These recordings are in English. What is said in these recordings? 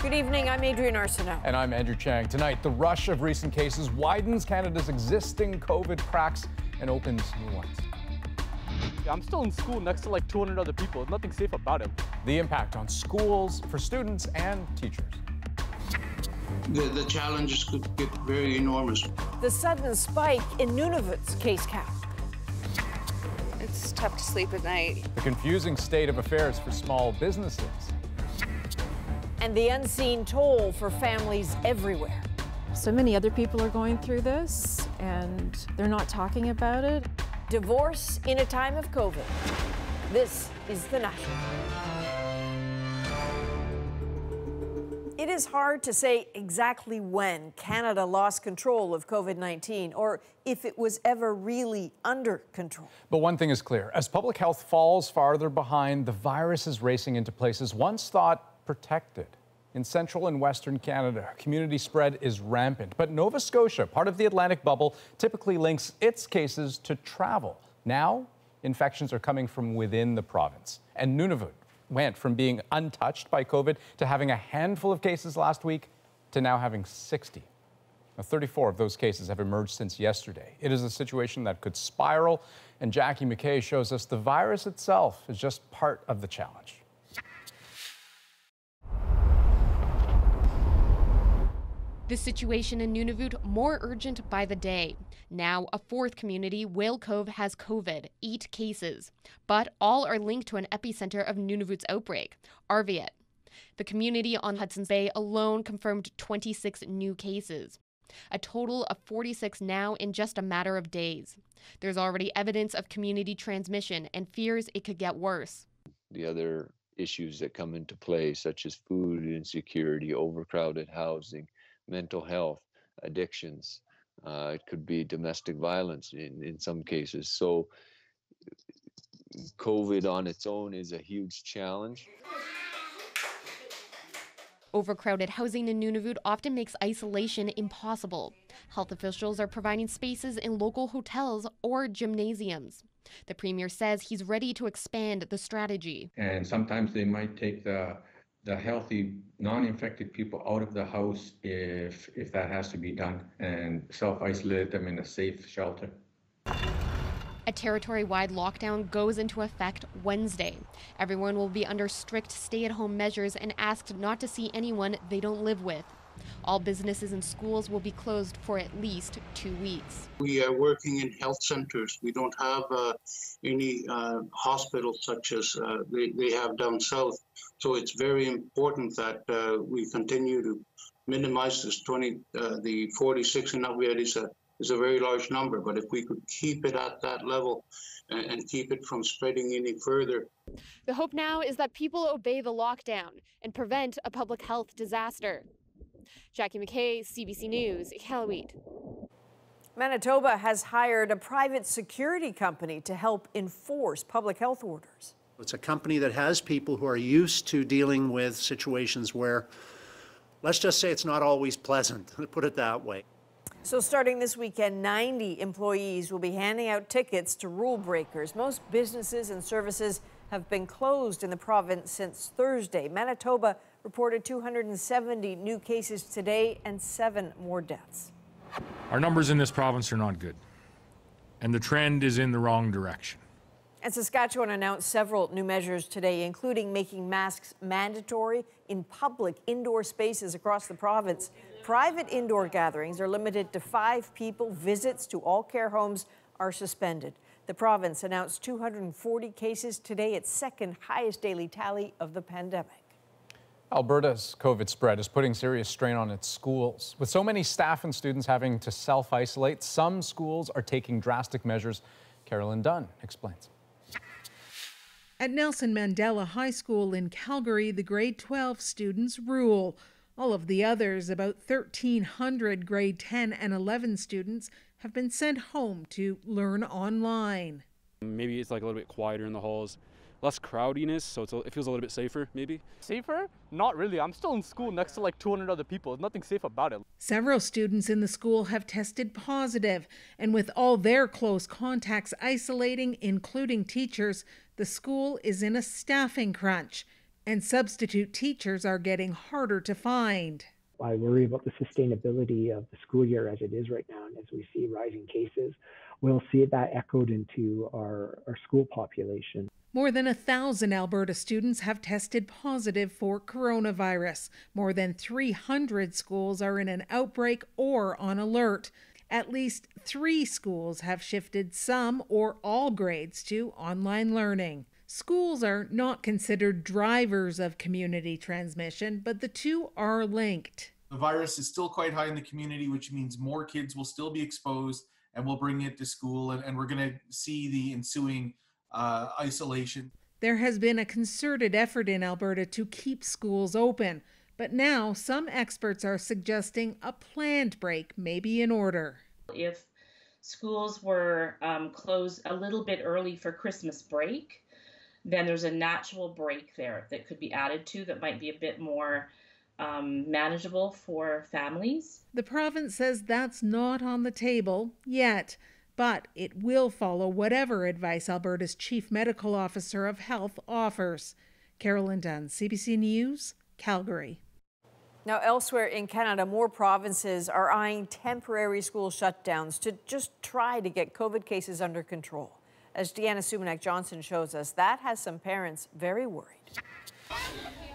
Good evening, I'm Adrienne Arsenault. And I'm Andrew Chang. Tonight, the rush of recent cases widens Canada's existing COVID cracks and opens new ones. I'm still in school next to like 200 other people. There's nothing safe about it. The impact on schools, for students and teachers. The challenges could get very enormous. The sudden spike in Nunavut's case count. It's tough to sleep at night. The confusing state of affairs for small businesses. And the unseen toll for families everywhere. So many other people are going through this, and they're not talking about it. Divorce in a time of COVID. This is The National. It is hard to say exactly when Canada lost control of COVID-19 or if it was ever really under control. But one thing is clear. As public health falls farther behind, the virus is racing into places once thought protected. In central and western Canada, community spread is rampant. But Nova Scotia, part of the Atlantic bubble, typically links its cases to travel. Now, infections are coming from within the province. And Nunavut went from being untouched by COVID to having a handful of cases last week to now having 60. Now, 34 of those cases have emerged since yesterday. It is a situation that could spiral, and Jackie McKay shows us the virus itself is just part of the challenge. The situation in Nunavut more urgent by the day. Now, a fourth community, Whale Cove, has COVID, 8 cases. But all are linked to an epicenter of Nunavut's outbreak, Arviat. The community on Hudson's Bay alone confirmed 26 new cases. A total of 46 now in just a matter of days. There's already evidence of community transmission and fears it could get worse. The other issues that come into play, such as food insecurity, overcrowded housing, mental health, addictions. It could be domestic violence in some cases. So COVID on its own is a huge challenge. Overcrowded housing in Nunavut often makes isolation impossible. Health officials are providing spaces in local hotels or gymnasiums. The Premier says he's ready to expand the strategy. And sometimes they might take the healthy, non-infected people out of the house if that has to be done, and self-isolate them in a safe shelter. A territory-wide lockdown goes into effect Wednesday. Everyone will be under strict stay-at-home measures and asked not to see anyone they don't live with. All businesses and schools will be closed for at least 2 weeks. We are working in health centers. We don't have any hospitals such as they have down south. So it's very important that we continue to minimize this the 46 and up yet is a very large number. But if we could keep it at that level and keep it from spreading any further. The hope now is that people obey the lockdown and prevent a public health disaster. Jackie McKay, CBC News, Iqaluit. Manitoba has hired a private security company to help enforce public health orders. It's a company that has people who are used to dealing with situations where, let's just say, it's not always pleasant, put it that way. So starting this weekend, 90 employees will be handing out tickets to rule breakers. Most businesses and services have been closed in the province since Thursday. Manitoba reported 270 new cases today and 7 more deaths. Our numbers in this province are not good, and the trend is in the wrong direction. And Saskatchewan announced several new measures today, including making masks mandatory in public indoor spaces across the province. Private indoor gatherings are limited to 5 people. Visits to all care homes are suspended. The province announced 240 cases today, its second highest daily tally of the pandemic. Alberta's COVID spread is putting serious strain on its schools. With so many staff and students having to self-isolate, some schools are taking drastic measures. Carolyn Dunn explains. At Nelson Mandela High School in Calgary, the grade 12 students rule. All of the others, about 1,300 grade 10 and 11 students, have been sent home to learn online. Maybe it's like a little bit quieter in the halls, less crowdiness, so it feels a little bit safer, maybe. Safer? Not really. I'm still in school next to like 200 other people. There's nothing safe about it. Several students in the school have tested positive, and with all their close contacts isolating, including teachers, the school is in a staffing crunch. And substitute teachers are getting harder to find. I worry about the sustainability of the school year as it is right now. And as we see rising cases, we'll see that echoed into our school population. More than 1,000 Alberta students have tested positive for coronavirus. More than 300 schools are in an outbreak or on alert. At least 3 schools have shifted some or all grades to online learning. Schools are not considered drivers of community transmission, but the two are linked. The virus is still quite high in the community, which means more kids will still be exposed and we'll bring it to school, and we're going to see the ensuing isolation. There has been a concerted effort in Alberta to keep schools open, but now some experts are suggesting a planned break may be in order. If schools were closed a little bit early for Christmas break, then there's a natural break there that could be added to that might be a bit more manageable for families. The province says that's not on the table yet, but it will follow whatever advice Alberta's Chief Medical Officer of Health offers. Carolyn Dunn, CBC News, Calgary. Now, elsewhere in Canada, more provinces are eyeing temporary school shutdowns to just try to get COVID cases under control. As Deanna Sumanak-Johnson shows us, that has some parents very worried.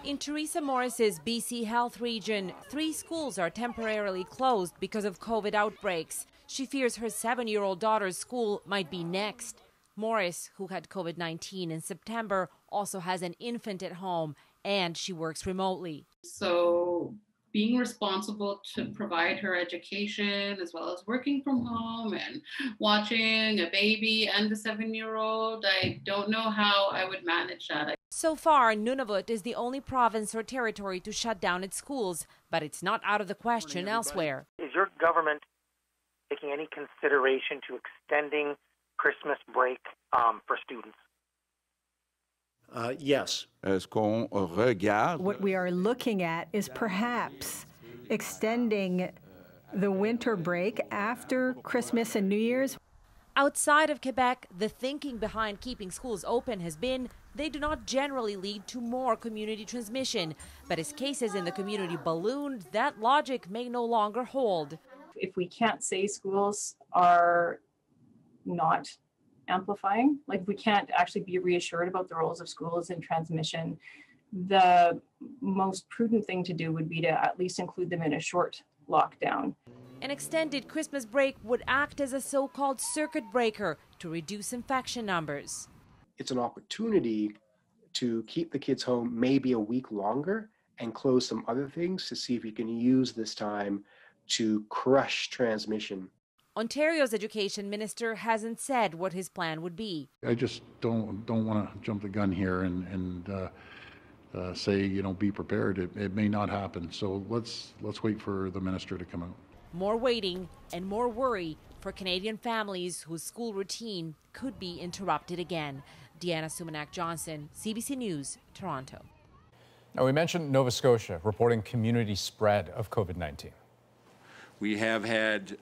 In Teresa Morris's BC Health region, 3 schools are temporarily closed because of COVID outbreaks. She fears her 7-year-old daughter's school might be next. Morris, who had COVID-19 in September, also has an infant at home, and she works remotely. So being responsible to provide her education, as well as working from home and watching a baby and a 7-year-old, I don't know how I would manage that. So far, Nunavut is the only province or territory to shut down its schools, but it's not out of the question elsewhere. Is your government taking any consideration to extending Christmas break for students? Yes. What we are looking at is perhaps extending the winter break after Christmas and New Year's. Outside of Quebec, the thinking behind keeping schools open has been they do not generally lead to more community transmission. But as cases in the community ballooned, that logic may no longer hold. If we can't say schools are not amplifying, like if we can't actually be reassured about the roles of schools in transmission, the most prudent thing to do would be to at least include them in a short lockdown. An extended Christmas break would act as a so-called circuit breaker to reduce infection numbers. It's an opportunity to keep the kids home maybe a week longer and close some other things to see if you can use this time to crush transmission. Ontario's education minister hasn't said what his plan would be. I just don't want to jump the gun here and say, be prepared. It may not happen. So let's wait for the minister to come out. More waiting and more worry for Canadian families whose school routine could be interrupted again. Deanna Sumanak-Johnson, CBC News, Toronto. Now, we mentioned Nova Scotia reporting community spread of COVID-19. We have had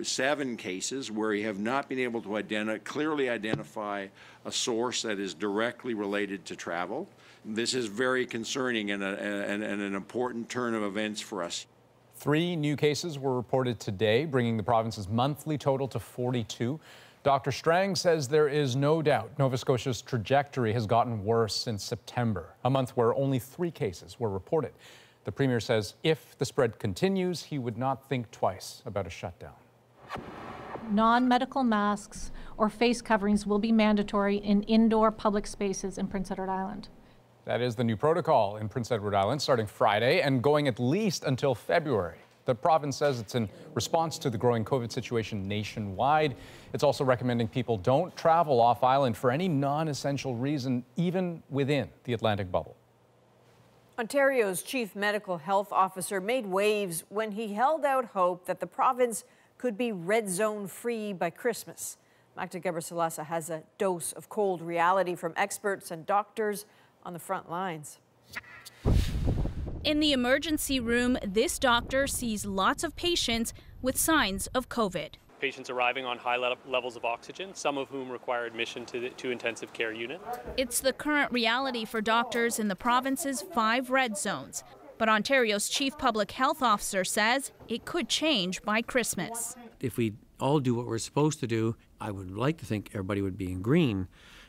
7 cases where we have not been able to clearly identify a source that is directly related to travel. This is very concerning and an important turn of events for us. 3 new cases were reported today, bringing the province's monthly total to 42. Dr. Strang says there is no doubt Nova Scotia's trajectory has gotten worse since September, a month where only 3 cases were reported. The Premier says if the spread continues, he would not think twice about a shutdown. Non-medical masks or face coverings will be mandatory in indoor public spaces in Prince Edward Island. That is the new protocol in Prince Edward Island starting Friday and going at least until February. The province says it's in response to the growing COVID situation nationwide. It's also recommending people don't travel off island for any non-essential reason, even within the Atlantic bubble. Ontario's chief medical health officer made waves when he held out hope that the province could be red zone free by Christmas. Magda Gebrselassie has a dose of cold reality from experts and doctors on the front lines. In the emergency room, this doctor sees lots of patients with signs of COVID. patients arriving on high levels of oxygen, some of whom require admission to intensive care unit. It's the current reality for doctors in the province's 5 red zones. But Ontario's chief public health officer says it could change by Christmas. If we all do what we're supposed to do, I would like to think everybody would be in green,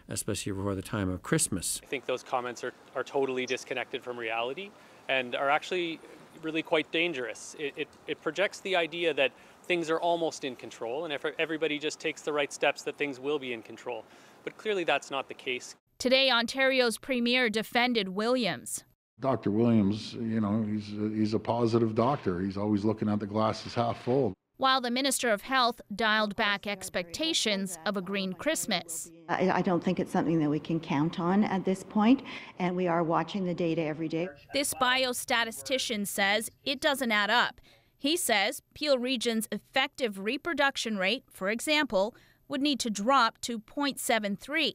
especially before the time of Christmas. I think those comments are totally disconnected from reality and are actually really quite dangerous. It projects the idea that things are almost in control, and if everybody just takes the right steps, that things will be in control. But clearly that's not the case. Today, Ontario's premier defended Williams. Dr. Williams, you know, he's a positive doctor. He's always looking at the glass as half full. While the Minister of Health dialed back expectations of a green Christmas. I don't think it's something that we can count on at this point, and we are watching the data every day. This biostatistician says it doesn't add up. He says Peel Region's effective reproduction rate, for example, would need to drop to 0.73,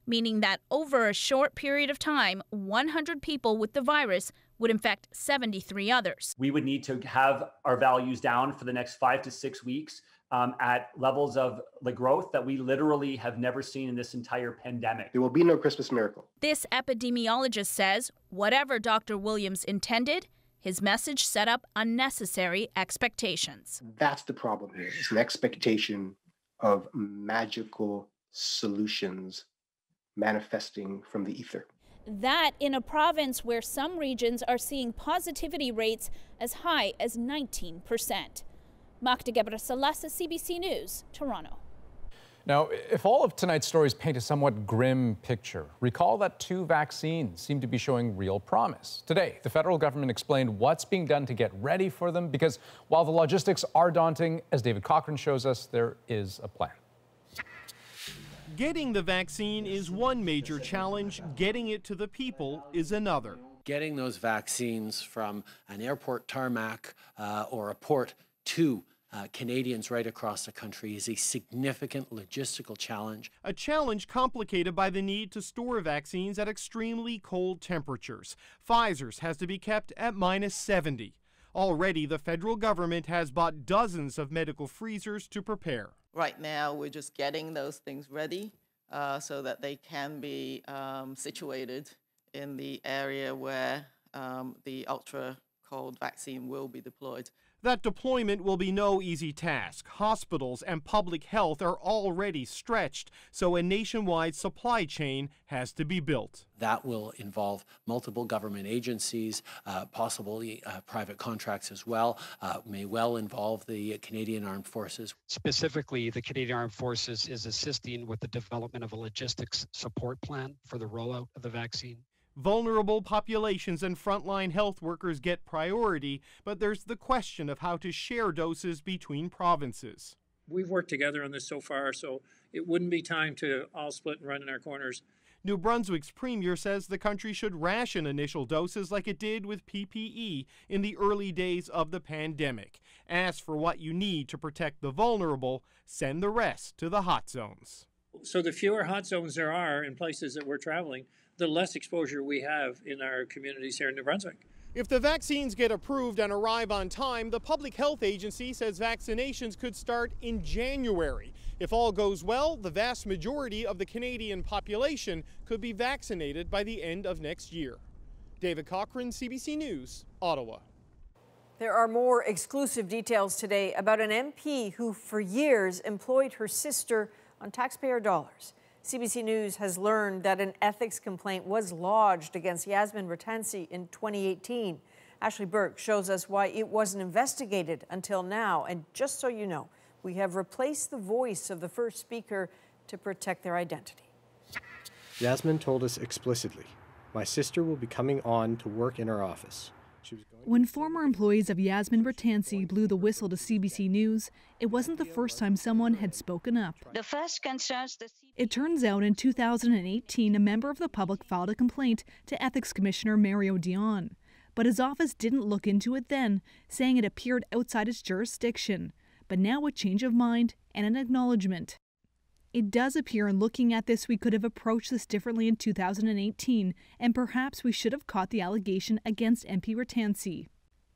meaning that over a short period of time, 100 people with the virus would infect 73 others. We would need to have our values down for the next 5 to 6 weeks at levels of the growth that we literally have never seen in this entire pandemic. There will be no Christmas miracle. This epidemiologist says whatever Dr. Williams intended, his message set up unnecessary expectations. That's the problem here. It's an expectation of magical solutions manifesting from the ether. That in a province where some regions are seeing positivity rates as high as 19%. Magda Gebrselassie, CBC News, Toronto. Now, if all of tonight's stories paint a somewhat grim picture, recall that 2 vaccines seem to be showing real promise. Today, the federal government explained what's being done to get ready for them, because while the logistics are daunting, as David Cochran shows us, there is a plan. Getting the vaccine is one major challenge. Getting it to the people is another. Getting those vaccines from an airport tarmac or a port to Canadians right across the country is a significant logistical challenge. A challenge complicated by the need to store vaccines at extremely cold temperatures. Pfizer's has to be kept at -70. Already, the federal government has bought dozens of medical freezers to prepare. Right now, we're just getting those things ready so that they can be situated in the area where the ultra-cold vaccine will be deployed. That deployment will be no easy task. Hospitals and public health are already stretched, so a nationwide supply chain has to be built. That will involve multiple government agencies, possibly private contracts as well, may well involve the Canadian Armed Forces. Specifically, the Canadian Armed Forces is assisting with the development of a logistics support plan for the rollout of the vaccine. Vulnerable populations and frontline health workers get priority, but there's the question of how to share doses between provinces. We've worked together on this so far, so it wouldn't be time to all split and run in our corners. New Brunswick's premier says the country should ration initial doses like it did with PPE in the early days of the pandemic. As for what you need to protect the vulnerable, send the rest to the hot zones. So the fewer hot zones there are in places that we're traveling, the less exposure we have in our communities here in New Brunswick. If the vaccines get approved and arrive on time, the Public Health Agency says vaccinations could start in January. If all goes well, the vast majority of the Canadian population could be vaccinated by the end of next year. David Cochran, CBC News, Ottawa. There are more exclusive details today about an MP who for years employed her sister on taxpayer dollars. CBC News has learned that an ethics complaint was lodged against Yasmin Ratansi in 2018. Ashley Burke shows us why it wasn't investigated until now. And just so you know, we have replaced the voice of the first speaker to protect their identity. Yasmin told us explicitly, "My sister will be coming on to work in our office." When former employees of Yasmin Ratansi blew the whistle to CBC News, it wasn't the first time someone had spoken up. The first concerns the... It turns out in 2018, a member of the public filed a complaint to Ethics Commissioner Mario Dion. But his office didn't look into it then, saying it appeared outside its jurisdiction. But now a change of mind and an acknowledgement. It does appear in looking at this we could have approached this differently in 2018, and perhaps we should have caught the allegation against MP Ratansi.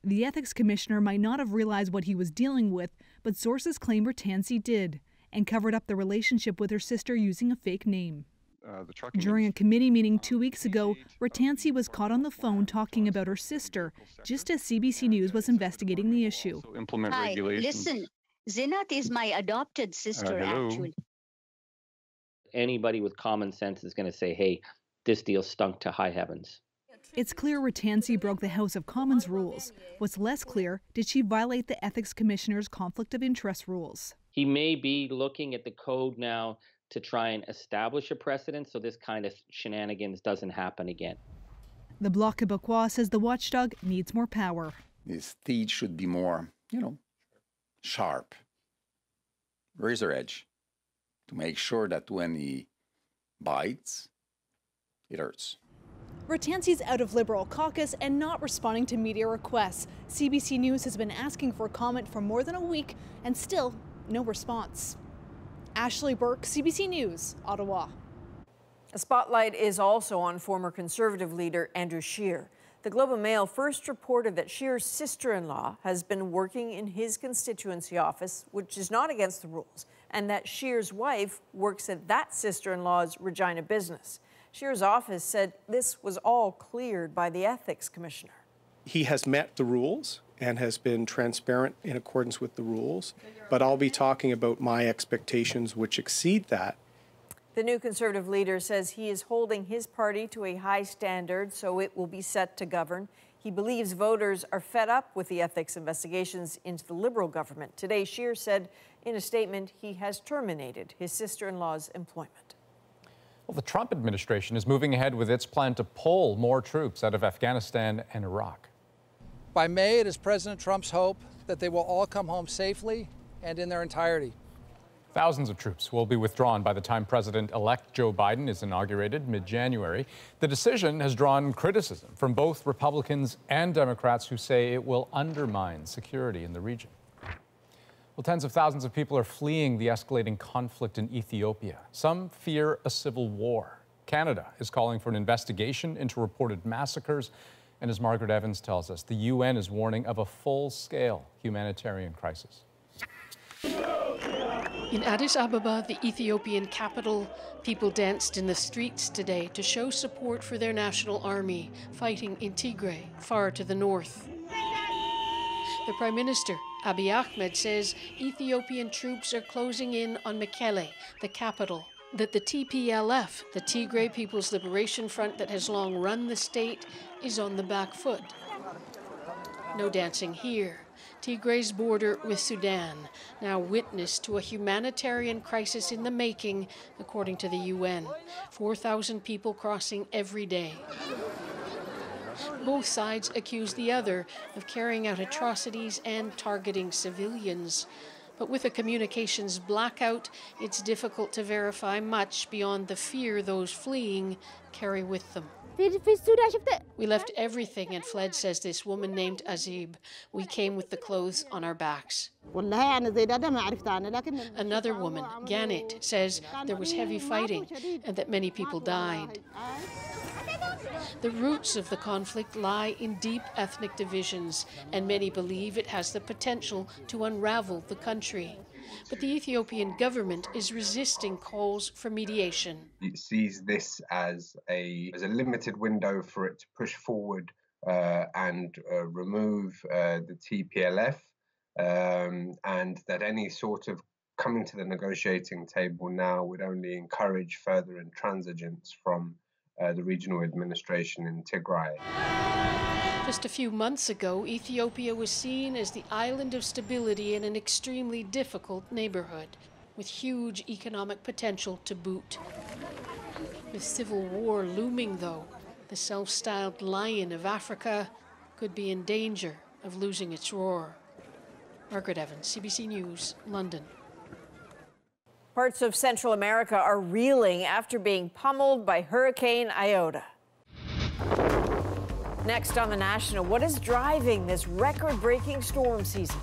The ethics commissioner might not have realized what he was dealing with, but sources claim Ratansi did and covered up the relationship with her sister using a fake name. During a committee meeting 2 weeks ago, Ratansi was caught on the phone talking about her sister, just as CBC News was investigating the issue. Implement regulations. Listen, Zinat is my adopted sister, actually. Anybody with common sense is going to say, hey, this deal stunk to high heavens. It's clear Ratansi broke the House of Commons rules. What's less clear, did she violate the ethics commissioner's conflict of interest rules? He may be looking at the code now to try and establish a precedent so this kind of shenanigans doesn't happen again. The Bloc Québécois says the watchdog needs more power. His teeth should be more, sharp, razor edge, to make sure that when he bites, it hurts. Ratansi's out of Liberal caucus and not responding to media requests. CBC News has been asking for comment for more than a week and still no response. Ashley Burke, CBC News, Ottawa. A spotlight is also on former Conservative leader Andrew Scheer. The Globe and Mail first reported that Scheer's sister-in-law has been working in his constituency office, which is not against the rules, and that Scheer's wife works at that sister-in-law's Regina business. Scheer's office said this was all cleared by the ethics commissioner. He has met the rules and has been transparent in accordance with the rules, but I'll be talking about my expectations, which exceed that. The new Conservative leader says he is holding his party to a high standard, so it will be set to govern. He believes voters are fed up with the ethics investigations into the Liberal government. Today, Scheer said in a statement he has terminated his sister-in-law's employment. Well, the Trump administration is moving ahead with its plan to pull more troops out of Afghanistan and Iraq. By May, it is President Trump's hope that they will all come home safely and in their entirety. Thousands of troops will be withdrawn by the time President-elect Joe Biden is inaugurated mid-January. The decision has drawn criticism from both Republicans and Democrats who say it will undermine security in the region. Well, tens of thousands of people are fleeing the escalating conflict in Ethiopia. Some fear a civil war. Canada is calling for an investigation into reported massacres. And as Margaret Evans tells us, the UN is warning of a full-scale humanitarian crisis. In Addis Ababa, the Ethiopian capital, people danced in the streets today to show support for their national army fighting in Tigray, far to the north. The Prime Minister, Abiy Ahmed, says Ethiopian troops are closing in on Mekelle, the capital, that the TPLF, the Tigray People's Liberation Front that has long run the state, is on the back foot. No dancing here. Tigray's border with Sudan, now witness to a humanitarian crisis in the making, according to the UN. 4,000 people crossing every day. Both sides accuse the other of carrying out atrocities and targeting civilians. But with a communications blackout, it's difficult to verify much beyond the fear those fleeing carry with them. We left everything and fled, says this woman named Azib. We came with the clothes on our backs. Another woman, Ganit, says there was heavy fighting and that many people died. The roots of the conflict lie in deep ethnic divisions, and many believe it has the potential to unravel the country. But the Ethiopian government is resisting calls for mediation. It sees this as a limited window for it to push forward and remove the TPLF, and that any sort of coming to the negotiating table now would only encourage further intransigence from the regional administration in Tigray. Just a few months ago, Ethiopia was seen as the island of stability in an extremely difficult neighborhood, with huge economic potential to boot. With civil war looming, though, the self-styled Lion of Africa could be in danger of losing its roar. Margaret Evans, CBC News, London. Parts of Central America are reeling after being pummeled by Hurricane Iota. Next on The National, what is driving this record-breaking storm season?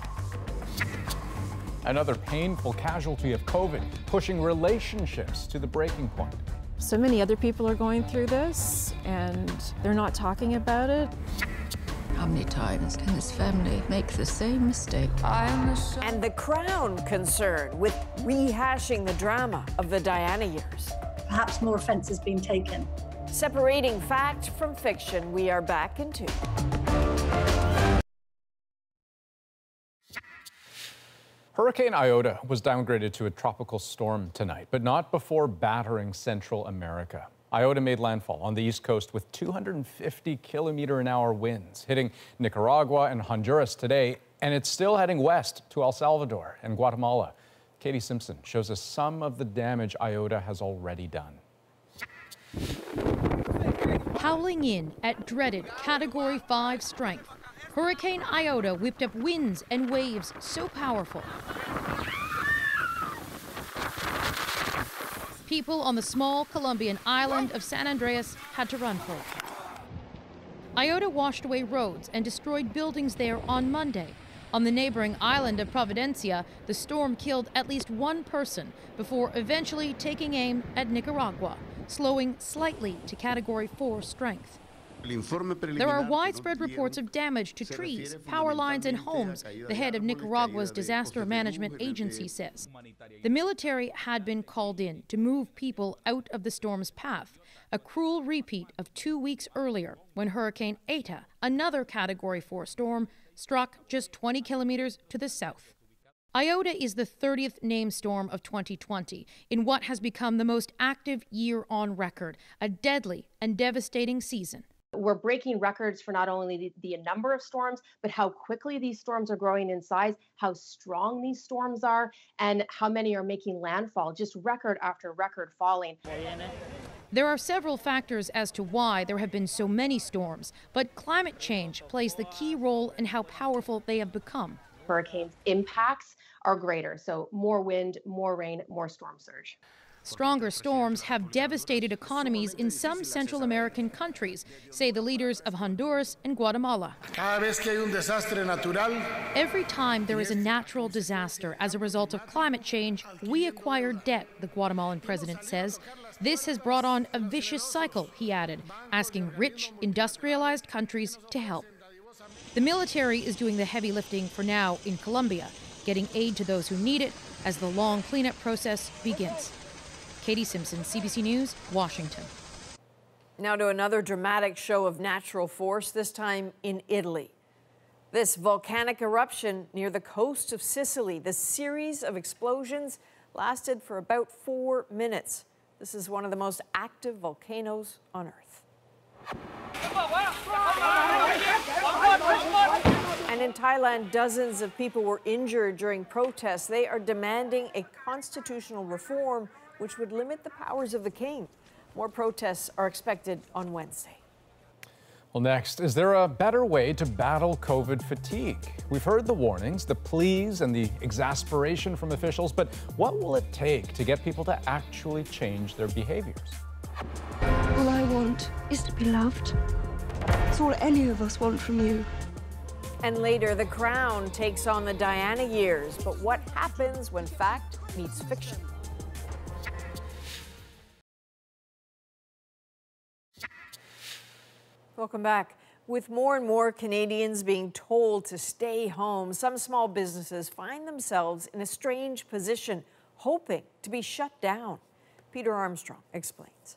Another painful casualty of COVID, pushing relationships to the breaking point. So many other people are going through this, and they're not talking about it. How many times can this family make the same mistake? And the Crown concerned with rehashing the drama of the Diana years. Perhaps more offence has been taken. Separating fact from fiction, we are back in 2. Hurricane Iota was downgraded to a tropical storm tonight, but not before battering Central America. Iota made landfall on the east coast with 250-kilometer-an-hour winds, hitting Nicaragua and Honduras today, and it's still heading west to El Salvador and Guatemala. Katie Simpson shows us some of the damage Iota has already done. Howling in at dreaded Category 5 strength, Hurricane Iota whipped up winds and waves so powerful. People on the small Colombian island of San Andreas had to run for it. Iota washed away roads and destroyed buildings there on Monday. On the neighboring island of Providencia, the storm killed at least one person before eventually taking aim at Nicaragua, slowing slightly to Category 4 strength. There are widespread reports of damage to trees, power lines, and homes, the head of Nicaragua's disaster management agency says. The military had been called in to move people out of the storm's path, a cruel repeat of 2 weeks earlier when Hurricane Eta, another Category 4 storm, struck just 20 kilometers to the south. Iota is the 30th named storm of 2020 in what has become the most active year on record, a deadly and devastating season. We're breaking records for not only the number of storms, but how quickly these storms are growing in size, how strong these storms are, and how many are making landfall, just record after record falling. There are several factors as to why there have been so many storms, but climate change plays the key role in how powerful they have become. Hurricanes' impacts are greater, so more wind, more rain, more storm surge. Stronger storms have devastated economies in some Central American countries, say the leaders of Honduras and Guatemala. Every time there is a natural disaster as a result of climate change, we acquire debt, the Guatemalan president says. This has brought on a vicious cycle, he added, asking rich, industrialized countries to help. The military is doing the heavy lifting for now in Colombia, getting aid to those who need it as the long cleanup process begins. Katie Simpson, CBC News, Washington. Now to another dramatic show of natural force, this time in Italy. This volcanic eruption near the coast of Sicily, the series of explosions lasted for about 4 minutes. This is one of the most active volcanoes on Earth. And in Thailand, dozens of people were injured during protests. They are demanding a constitutional reform which would limit the powers of the king. More protests are expected on Wednesday. Well, next, is there a better way to battle COVID fatigue? We've heard the warnings, the pleas, and the exasperation from officials, but what will it take to get people to actually change their behaviors? All I want is to be loved. It's all any of us want from you. And later, the Crown takes on the Diana years. But what happens when fact meets fiction? Welcome back. With more and more Canadians being told to stay home, some small businesses find themselves in a strange position, hoping to be shut down. Peter Armstrong explains.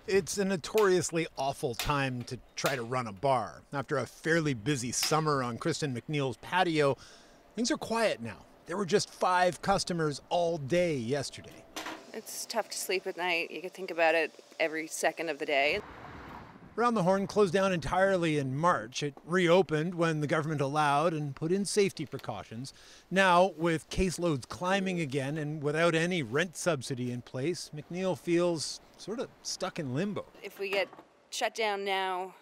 It's a notoriously awful time to try to run a bar. After a fairly busy summer on Kristen McNeil's patio, things are quiet now. There were just 5 customers all day yesterday. It's tough to sleep at night. You can think about it every second of the day. Round the Horn closed down entirely in March. It reopened when the government allowed and put in safety precautions. Now, with caseloads climbing again and without any rent subsidy in place, McNeil feels sort of stuck in limbo. If we get shut down now,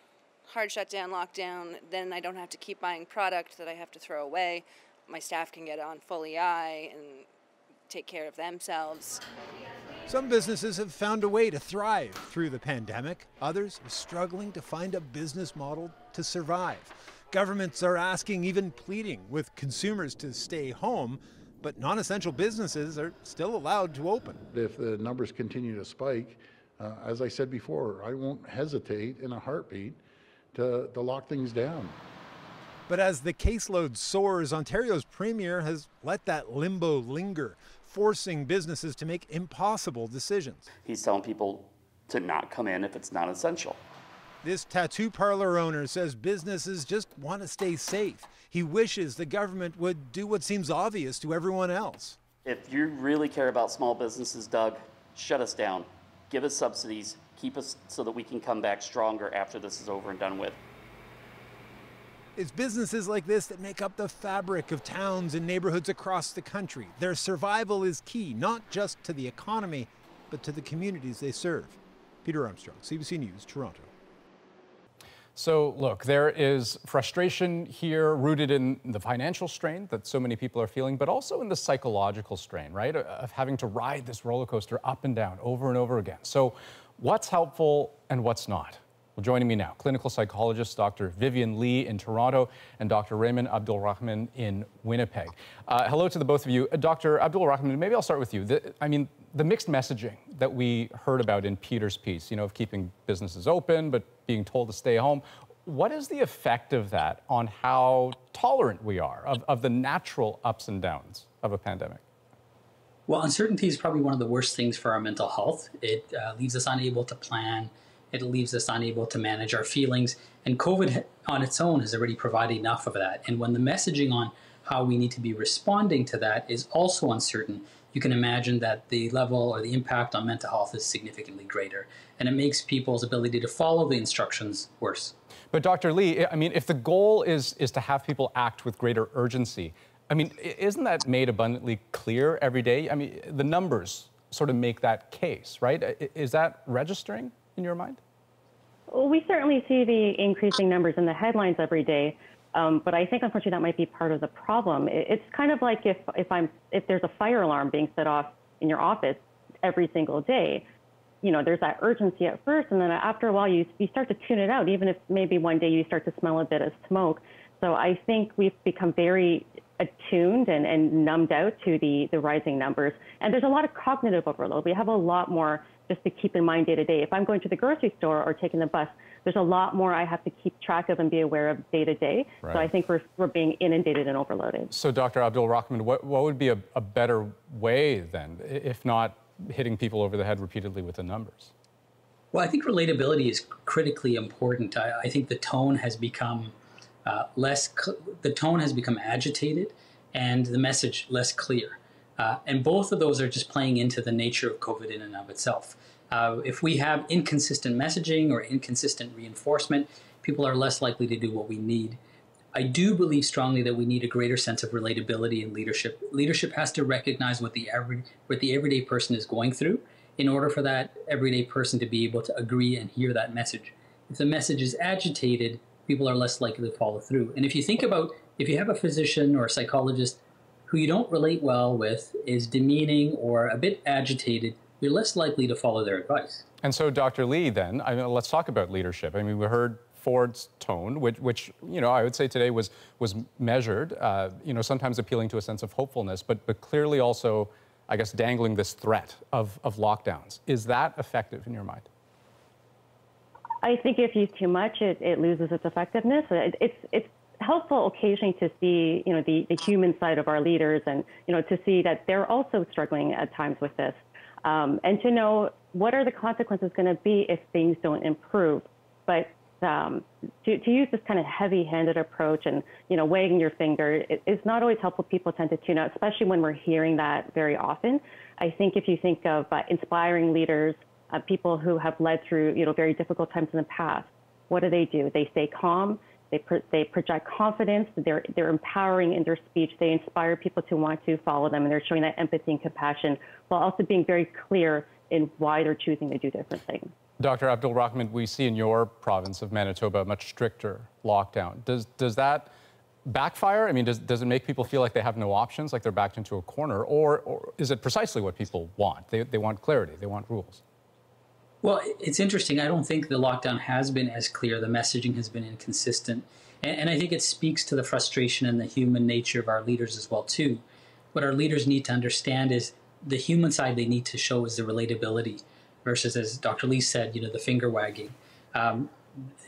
hard shutdown, lockdown, then I don't have to keep buying product that I have to throw away. My staff can get on full E.I. and take care of themselves. Some businesses have found a way to thrive through the pandemic. Others are struggling to find a business model to survive. Governments are asking, even pleading with consumers to stay home, but non-essential businesses are still allowed to open. If the numbers continue to spike, as I said before, I won't hesitate in a heartbeat to lock things down. But as the caseload soars, Ontario's premier has let that limbo linger, forcing businesses to make impossible decisions. He's telling people to not come in if it's not essential. This tattoo parlor owner says businesses just want to stay safe. He wishes the government would do what seems obvious to everyone else. If you really care about small businesses, Doug, shut us down. Give us subsidies. Keep us so that we can come back stronger after this is over and done with. It's businesses like this that make up the fabric of towns and neighborhoods across the country. Their survival is key, not just to the economy, but to the communities they serve. Peter Armstrong, CBC News, Toronto. So look, there is frustration here rooted in the financial strain that so many people are feeling, but also in the psychological strain, right, of having to ride this roller coaster up and down over and over again. So what's helpful and what's not? Well, joining me now, clinical psychologist Dr. Vivian Lee in Toronto and Dr. Raymond Abdulrahman in Winnipeg. Hello to the both of you. Dr. Abdulrahman, maybe I'll start with you. The mixed messaging that we heard about in Peter's piece, you know, of keeping businesses open but being told to stay home. What is the effect of that on how tolerant we are of the natural ups and downs of a pandemic? Well, uncertainty is probably one of the worst things for our mental health. It leaves us unable to plan. It leaves us unable to manage our feelings. And COVID on its own has already provided enough of that. And when the messaging on how we need to be responding to that is also uncertain, you can imagine that the level or the impact on mental health is significantly greater. And it makes people's ability to follow the instructions worse. But Dr. Lee, I mean, if the goal is to have people act with greater urgency, I mean, isn't that made abundantly clear every day? I mean, the numbers sort of make that case, right? Is that registering in your mind? Well, we certainly see the increasing numbers in the headlines every day, but I think unfortunately that might be part of the problem. It's kind of like if there's a fire alarm being set off in your office every single day, you know, there's that urgency at first, and then after a while you start to tune it out, even if maybe one day you start to smell a bit of smoke. So I think we've become very attuned and numbed out to the rising numbers, and there's a lot of cognitive overload. We have a lot more just to keep in mind day to day. If I'm going to the grocery store or taking the bus, there's a lot more I have to keep track of and be aware of day to day. Right. So I think we're being inundated and overloaded. So Dr. Abdulrahman, what would be a better way then, if not hitting people over the head repeatedly with the numbers? Well, I think relatability is critically important. I think the tone has become agitated and the message less clear. And both of those are just playing into the nature of COVID in and of itself. If we have inconsistent messaging or inconsistent reinforcement, people are less likely to do what we need. I do believe strongly that we need a greater sense of relatability in leadership. Leadership has to recognize what the everyday person is going through in order for that everyday person to be able to agree and hear that message. If the message is agitated, people are less likely to follow through. And if you think about, if you have a physician or a psychologist who you don't relate well with, is demeaning or a bit agitated, you're less likely to follow their advice. And so, Dr. Lee, then, let's talk about leadership. I mean, we heard Ford's tone, which you know, I would say today was measured, you know, sometimes appealing to a sense of hopefulness, but clearly also, I guess, dangling this threat of lockdowns. Is that effective in your mind? I think if used too much, it loses its effectiveness. It's helpful occasionally to see, you know, the human side of our leaders, and, you know, to see that they're also struggling at times with this, and to know what are the consequences going to be if things don't improve. But to use this kind of heavy-handed approach and, you know, wagging your finger, it's not always helpful. People tend to tune out, especially when we're hearing that very often. I think if you think of inspiring leaders, people who have led through, you know, very difficult times in the past, what do? They stay calm. They project confidence. They're empowering in their speech. They inspire people to want to follow them, and they're showing that empathy and compassion while also being very clear in why they're choosing to do different things. Dr. Abdulrahman, we see in your province of Manitoba a much stricter lockdown. Does that backfire? I mean, does it make people feel like they have no options, like they're backed into a corner, or is it precisely what people want? They want clarity. They want rules. Well, it's interesting. I don't think the lockdown has been as clear. The messaging has been inconsistent. And I think it speaks to the frustration and the human nature of our leaders as well, too. What our leaders need to understand is the human side they need to show is the relatability versus, as Dr. Lee said, you know, the finger wagging.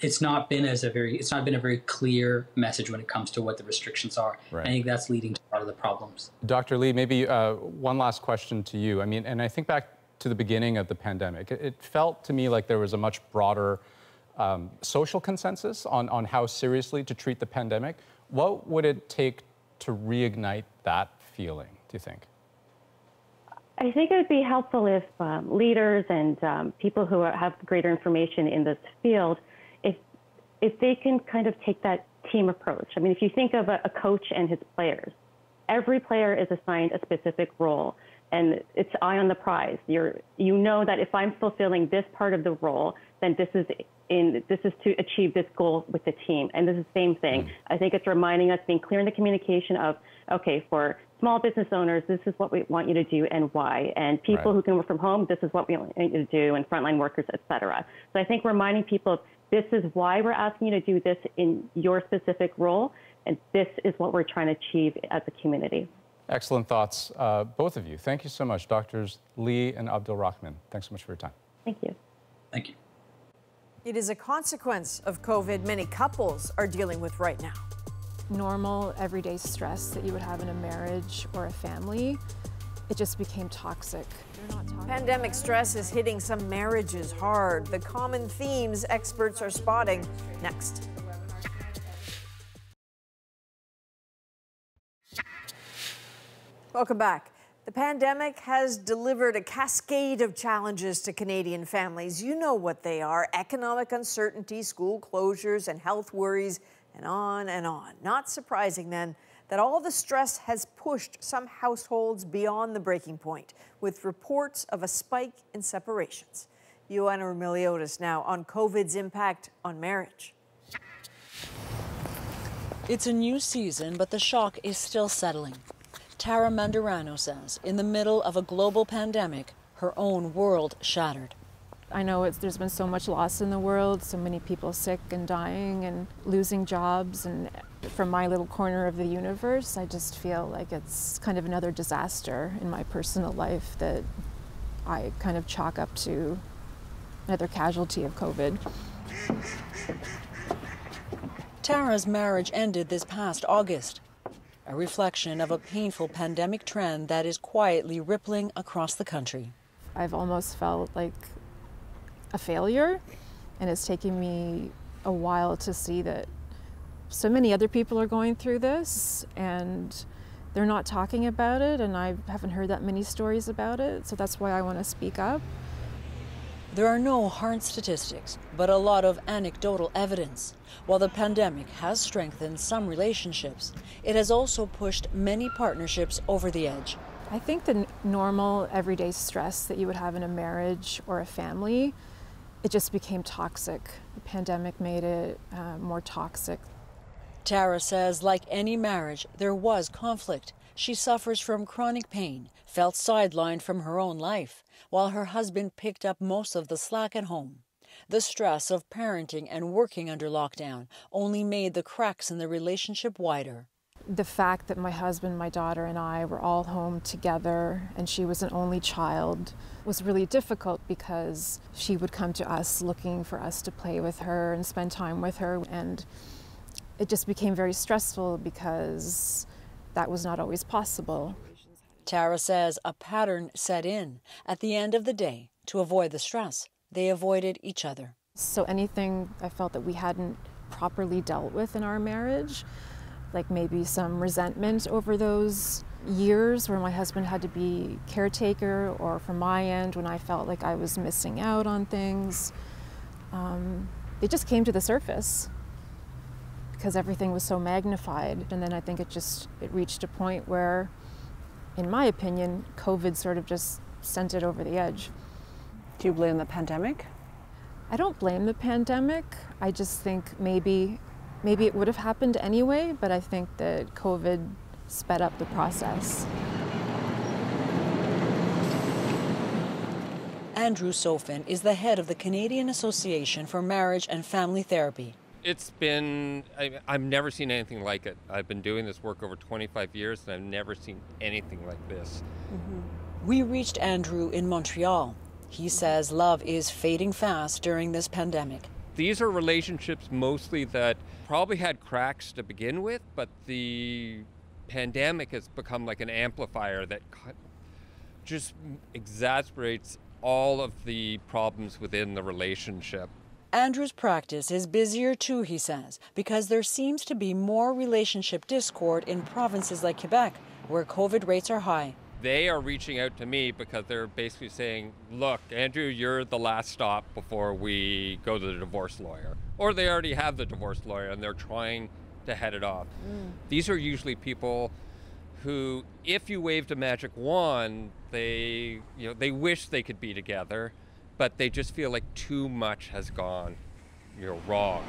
it's not been a very clear message when it comes to what the restrictions are. Right. I think that's leading to a lot of the problems. Dr. Lee, maybe one last question to you. I mean, and I think back to the beginning of the pandemic, it felt to me like there was a much broader social consensus on how seriously to treat the pandemic. What would it take to reignite that feeling, do you think? I think it would be helpful if leaders and people who have greater information in this field, if they can kind of take that team approach. I mean, if you think of a coach and his players, every player is assigned a specific role, and it's eye on the prize. You know that if I'm fulfilling this part of the role, then this is to achieve this goal with the team. And this is the same thing. I think it's reminding us, being clear in the communication of, okay, for small business owners, this is what we want you to do and why. And people who can work from home, this is what we want you to do, and frontline workers, et cetera. So I think reminding people, this is why we're asking you to do this in your specific role, and this is what we're trying to achieve as a community. Excellent thoughts, both of you. Thank you so much, Drs. Lee and Abdul Rahman. Thanks so much for your time. Thank you. Thank you. It is a consequence of COVID many couples are dealing with right now. Normal, everyday stress that you would have in a marriage or a family, it just became toxic. Pandemic stress is hitting some marriages hard. The common themes experts are spotting next. Welcome back. The pandemic has delivered a cascade of challenges to Canadian families. You know what they are: economic uncertainty, school closures, and health worries, and on and on. Not surprising, then, that all the stress has pushed some households beyond the breaking point, with reports of a spike in separations. Ioana Remiliotis now on COVID's impact on marriage. It's a new season, but the shock is still settling. Tara Mandarano says, in the middle of a global pandemic, her own world shattered. I know there's been so much loss in the world, so many people sick and dying and losing jobs, and from my little corner of the universe, I just feel like it's kind of another disaster in my personal life that I kind of chalk up to another casualty of COVID. Tara's marriage ended this past August, a reflection of a painful pandemic trend that is quietly rippling across the country. I've almost felt like a failure, and it's taken me a while to see that so many other people are going through this and they're not talking about it, and I haven't heard that many stories about it, so that's why I want to speak up. There are no hard statistics, but a lot of anecdotal evidence. While the pandemic has strengthened some relationships, it has also pushed many partnerships over the edge. I think the normal, everyday stress that you would have in a marriage or a family, it just became toxic. The pandemic made it more toxic. Tara says, like any marriage, there was conflict. She suffers from chronic pain, felt sidelined from her own life, while her husband picked up most of the slack at home. The stress of parenting and working under lockdown only made the cracks in the relationship wider. The fact that my husband, my daughter, and I were all home together, and she was an only child, was really difficult because she would come to us looking for us to play with her and spend time with her, and it just became very stressful because that was not always possible. Tara says a pattern set in. At the end of the day, to avoid the stress, they avoided each other. So anything I felt that we hadn't properly dealt with in our marriage, like maybe some resentment over those years where my husband had to be caretaker, or from my end when I felt like I was missing out on things, it just came to the surface because everything was so magnified. And then I think it reached a point where, in my opinion, COVID sort of just sent it over the edge. Do you blame the pandemic? I don't blame the pandemic. I just think maybe it would have happened anyway, but I think that COVID sped up the process. Andrew Sofin is the head of the Canadian Association for Marriage and Family Therapy. It's been, I've never seen anything like it. I've been doing this work over 25 years and I've never seen anything like this. We reached Andrew in Montreal. He says love is fading fast during this pandemic. These are relationships mostly that probably had cracks to begin with, but the pandemic has become like an amplifier that just exacerbates all of the problems within the relationship. Andrew's practice is busier too, he says, because there seems to be more relationship discord in provinces like Quebec, where COVID rates are high. They are reaching out to me because they're basically saying, look, Andrew, you're the last stop before we go to the divorce lawyer. Or they already have the divorce lawyer and they're trying to head it off. These are usually people who, if you waved a magic wand, they wish they could be together, but they just feel like too much has gone wrong.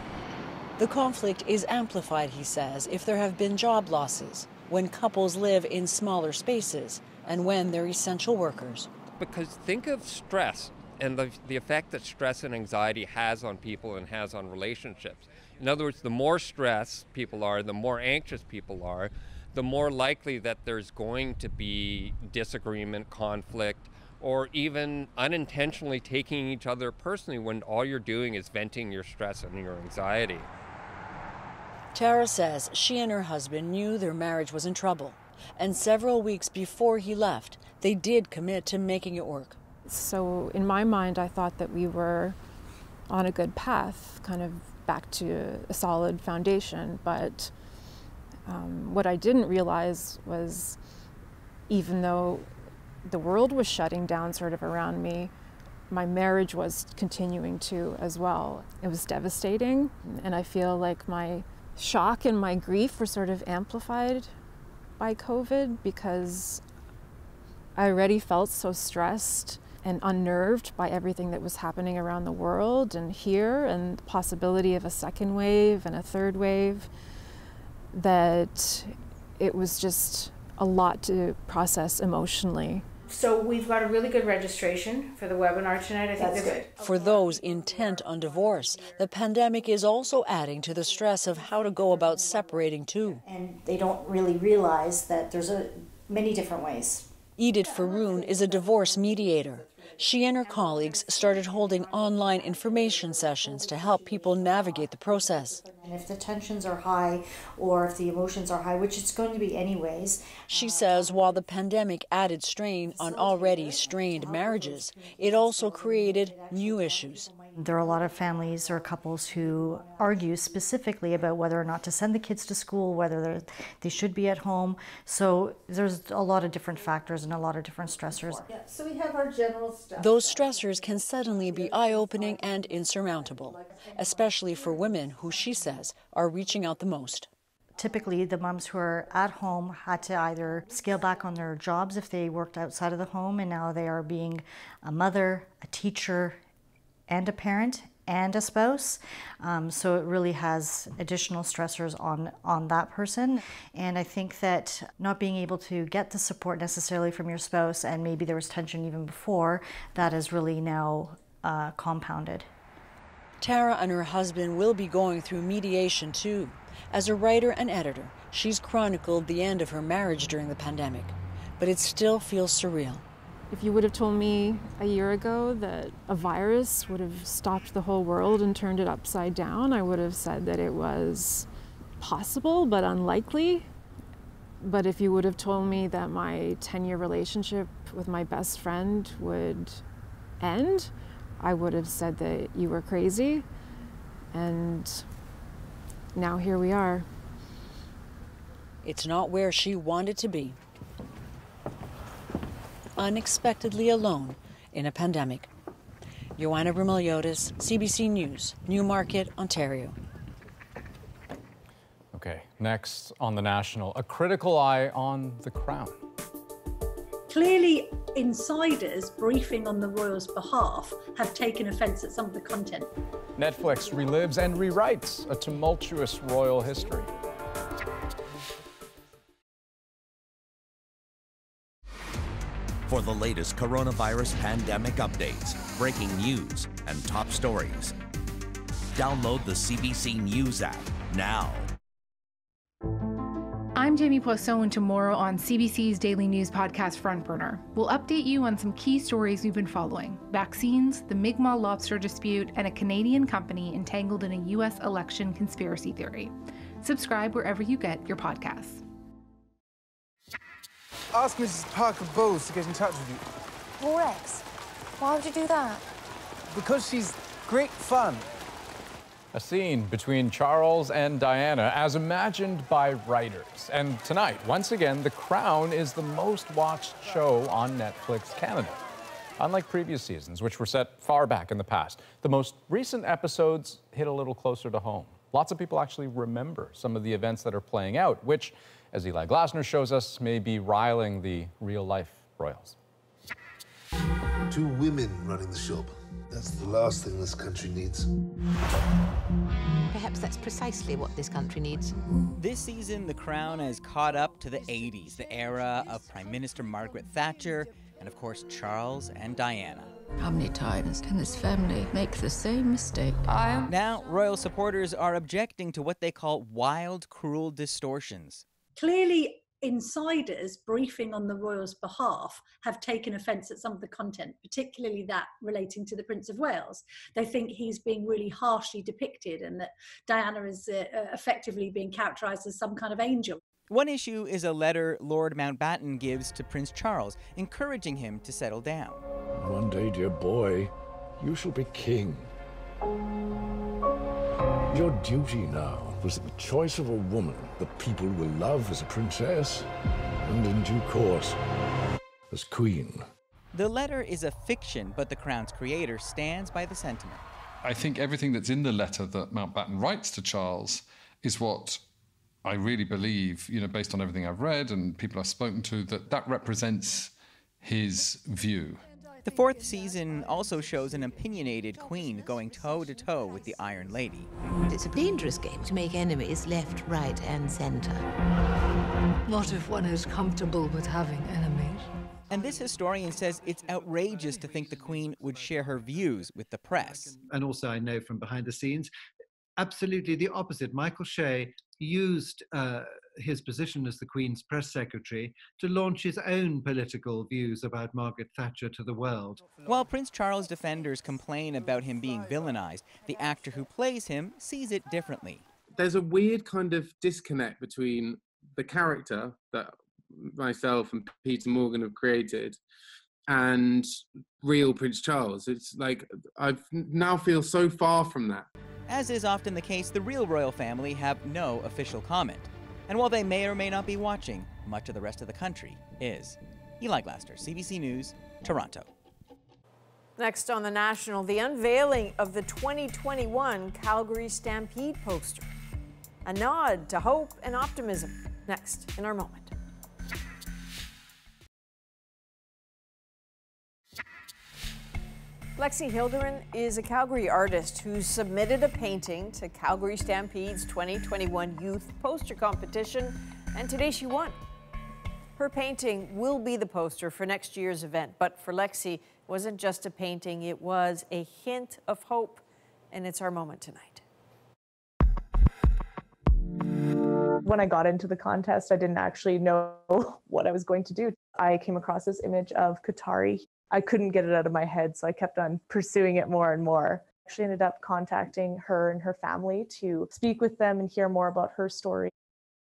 The conflict is amplified, he says, if there have been job losses, when couples live in smaller spaces, and when they're essential workers. Because think of stress and the effect that stress and anxiety has on people and has on relationships. In other words, the more stressed people are, the more anxious people are, the more likely that there's going to be disagreement, conflict, or even unintentionally taking each other personally when all you're doing is venting your stress and your anxiety. Tara says she and her husband knew their marriage was in trouble, and several weeks before he left, they did commit to making it work. So in my mind, I thought that we were on a good path, kind of back to a solid foundation, but what I didn't realize was, even though the world was shutting down sort of around me, my marriage was continuing to as well. It was devastating, and I feel like my shock and my grief were sort of amplified by COVID because I already felt so stressed and unnerved by everything that was happening around the world and here, and the possibility of a second wave and a third wave, that it was just a lot to process emotionally. So we've got a really good registration for the webinar tonight. I think that's good. For those intent on divorce, the pandemic is also adding to the stress of how to go about separating two. And they don't really realize that there's many different ways. Edith Faroon is a divorce mediator. She and her colleagues started holding online information sessions to help people navigate the process. And if the tensions are high or if the emotions are high, which it's going to be anyways. She says while the pandemic added strain on already strained marriages, it also created new issues. There are a lot of families or couples who argue specifically about whether or not to send the kids to school, whether they should be at home. So there's a lot of different factors and a lot of different stressors. Yeah, so we have our general stuff. Those stressors can suddenly be eye-opening and insurmountable, especially for women who, she says, are reaching out the most. Typically, the moms who are at home had to either scale back on their jobs if they worked outside of the home, and now they are being a mother, a teacher, and a parent and a spouse. So it really has additional stressors on that person. And I think that not being able to get the support necessarily from your spouse, and maybe there was tension even before, that is really now compounded. Tara and her husband will be going through mediation too. As a writer and editor, she's chronicled the end of her marriage during the pandemic, but it still feels surreal. If you would have told me a year ago that a virus would have stopped the whole world and turned it upside down, I would have said that it was possible but unlikely. But if you would have told me that my 10-year relationship with my best friend would end, I would have said that you were crazy. And now here we are. It's not where she wanted to be. Unexpectedly alone in a pandemic. Joanna Brumeliotis, CBC News, Newmarket, Ontario. Okay, next on The National, a critical eye on the Crown. Clearly, insiders briefing on the royals' behalf have taken offence at some of the content. Netflix relives and rewrites a tumultuous royal history. For the latest coronavirus pandemic updates, breaking news, and top stories, download the CBC News app now. I'm Jamie Poisson, and tomorrow on CBC's daily news podcast Front Burner, we'll update you on some key stories we've been following: vaccines, the Mi'kmaq lobster dispute, and a Canadian company entangled in a U.S. election conspiracy theory. Subscribe wherever you get your podcasts. Ask Mrs. Parker Bowles to get in touch with you. Rex, why would you do that? Because she's great fun. A scene between Charles and Diana as imagined by writers. And tonight, once again, The Crown is the most watched show on Netflix Canada. Unlike previous seasons, which were set far back in the past, the most recent episodes hit a little closer to home. Lots of people actually remember some of the events that are playing out, which, as Eli Glasner shows us, may be riling the real-life royals. 2 women running the shop. That's the last thing this country needs. Perhaps that's precisely what this country needs. This season, The Crown has caught up to the 80s, the era of Prime Minister Margaret Thatcher, and of course, Charles and Diana. How many times can this family make the same mistake? Now, royal supporters are objecting to what they call wild, cruel distortions. Clearly, insiders briefing on the royals' behalf have taken offence at some of the content, particularly that relating to the Prince of Wales. They think he's being really harshly depicted and that Diana is effectively being characterised as some kind of angel. One issue is a letter Lord Mountbatten gives to Prince Charles, encouraging him to settle down. One day, dear boy, you shall be king. Your duty now was the choice of a woman that people will love as a princess, and in due course, as queen. The letter is a fiction, but the Crown's creator stands by the sentiment. I think everything that's in the letter that Mountbatten writes to Charles is what I really believe, based on everything I've read and people I've spoken to, that represents his view. The 4th season also shows an opinionated queen going toe-to-toe with the Iron Lady. It's a dangerous game to make enemies left, right, and centre. Not if one is comfortable with having enemies. And this historian says it's outrageous to think the Queen would share her views with the press. And also I know from behind the scenes, absolutely the opposite. Michael Shea used his position as the Queen's press secretary to launch his own political views about Margaret Thatcher to the world. While Prince Charles' defenders complain about him being villainized, the actor who plays him sees it differently. There's a weird kind of disconnect between the character that myself and Peter Morgan have created and real Prince Charles. It's like I now feel so far from that. As is often the case, the real royal family have no official comment. And while they may or may not be watching, much of the rest of the country is. Eli Glasner, CBC News, Toronto. Next on The National, the unveiling of the 2021 Calgary Stampede poster. A nod to hope and optimism. Next in our moment. Lexi Hilderin is a Calgary artist who submitted a painting to Calgary Stampede's 2021 Youth Poster Competition, and today she won. Her painting will be the poster for next year's event, but for Lexi, it wasn't just a painting, it was a hint of hope, and it's our moment tonight. When I got into the contest, I didn't actually know what I was going to do. I came across this image of Qatari. I couldn't get it out of my head, so I kept on pursuing it more and more. I actually ended up contacting her and her family to speak with them and hear more about her story.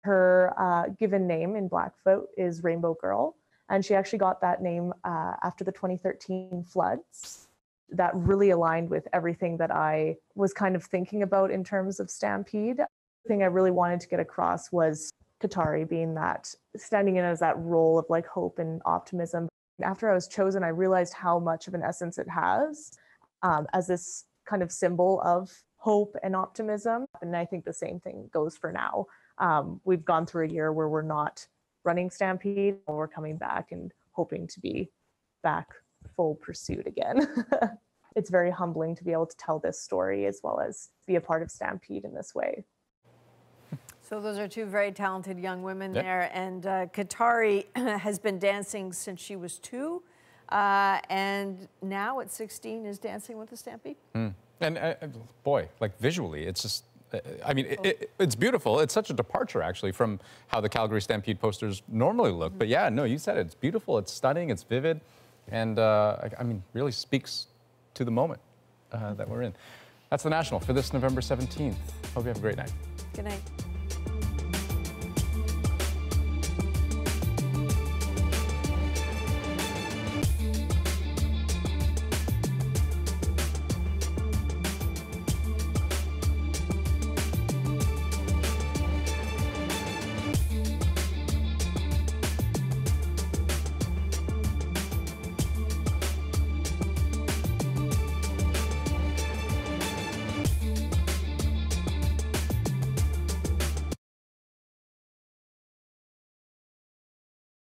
Her given name in Blackfoot is Rainbow Girl, and she actually got that name after the 2013 floods. That really aligned with everything that I was kind of thinking about in terms of Stampede. The thing I really wanted to get across was Qatari being that, standing in as that role of like hope and optimism. After I was chosen, I realized how much of an essence it has as this kind of symbol of hope and optimism. And I think the same thing goes for now. We've gone through a year where we're not running Stampede, and we're coming back and hoping to be back full pursuit again. It's very humbling to be able to tell this story as well as be a part of Stampede in this way. So those are two very talented young women there, and Qatari has been dancing since she was 2, and now at 16 is dancing with the Stampede. And boy, like visually, it's just I mean, it's beautiful. It's such a departure, actually, from how the Calgary Stampede posters normally look. But yeah, no, you said it. It's beautiful. It's stunning. It's vivid. And, I mean, really speaks to the moment that we're in. That's The National for this November 17th. Hope you have a great night. Good night.